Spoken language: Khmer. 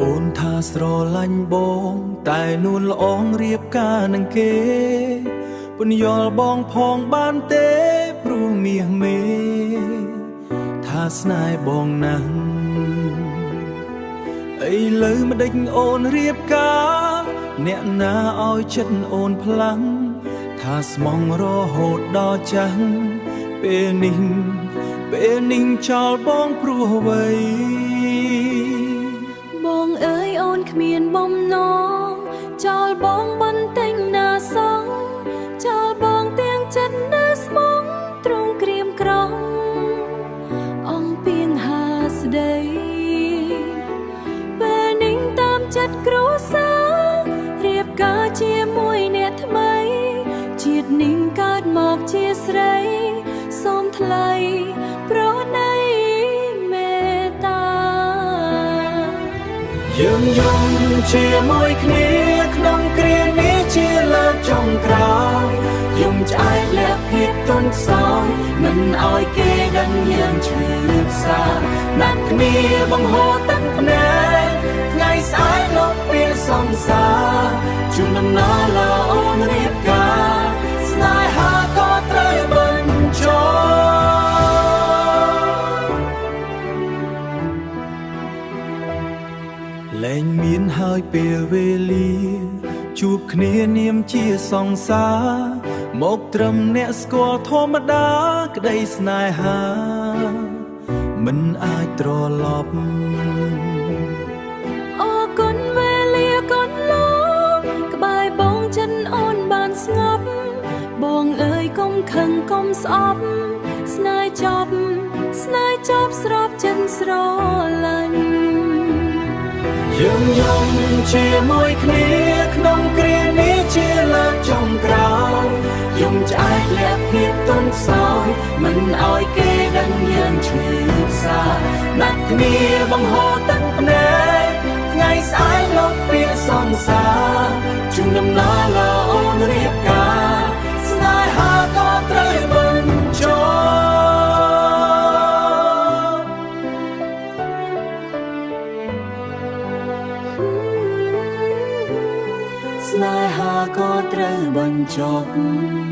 អូនថាស្រឡាញ់បងតែនួនល្អងរៀបការនឹងគេពន្យល់បងផងបានទេព្រោះមាសមេថាស្នេហ៍បងណាស់ឥឡូវម្ដេចអូនរៀបការអ្នកណាឲ្យចិត្តអូនផ្លាំងថាស្មងរហូតដល់ចាស់ពេលនេះចោលបងព្រោះអ្វីបងអើយអូនគ្មានបំណងចោលបងបន្តែងណាសងចោលបងទាំងចិត្តណាស្មងទ្រង់ក្រៀមក្រំអំពីងហាស្ដីពេលនេះតាមចិត្តគ្រួសាររៀបការជាមួយអ្នកថ្មីជាតិនេះកើតមកជាស្រីសូមថ្លៃប្រណីមេត្តាយើងយំជាមួយគ្នាក្នុងគ្រានេះជាលើកចុងក្រោយយំឆ្អែតលាក់ភាពទន់ខ្សោយមិនឲ្យគេដឹងយើងឈឺផ្សាណាត់គ្នាបង្ហូរទឹកភ្នែកថ្ងៃស្អែកលុបពីសង្សារជូនដំណើរល្អអូនរៀបការស្នេហាក៏ត្រូវបញ្ចប់លែងមានហើយពេលវេលាជួបគ្នានាមជាសង្សារមកត្រឹមអ្នកស្គាល់ធម្មតាក្តីស្នេហាមិនអាចត្រឡប់អរគុណវេលាកូនលោកក្បែរបងចិនអូនបានស្ងប់បងអើយកុំខឹងកុំស្អប់ស្នេហ៍ចប់ស្របចិត្តស្រឡាញ់យើងយំជាមួយគ្នាក្នុងគ្រានេះជាលើកចុងក្រោយយំឆ្អែតលាក់ភាពទន់ខ្សោយមិនឲ្យគេដឹងយើងឈឺផ្សាណាត់គ្នាបង្ហូរទឹកភ្នែកថ្ងៃស្អែកលុបពីសង្សារជូនដំណើរល្អអូនរៀបការស្នេហាក៏ត្រូវបញ្ចប់ស្នេហាក៏ត្រូវបញ្ចប់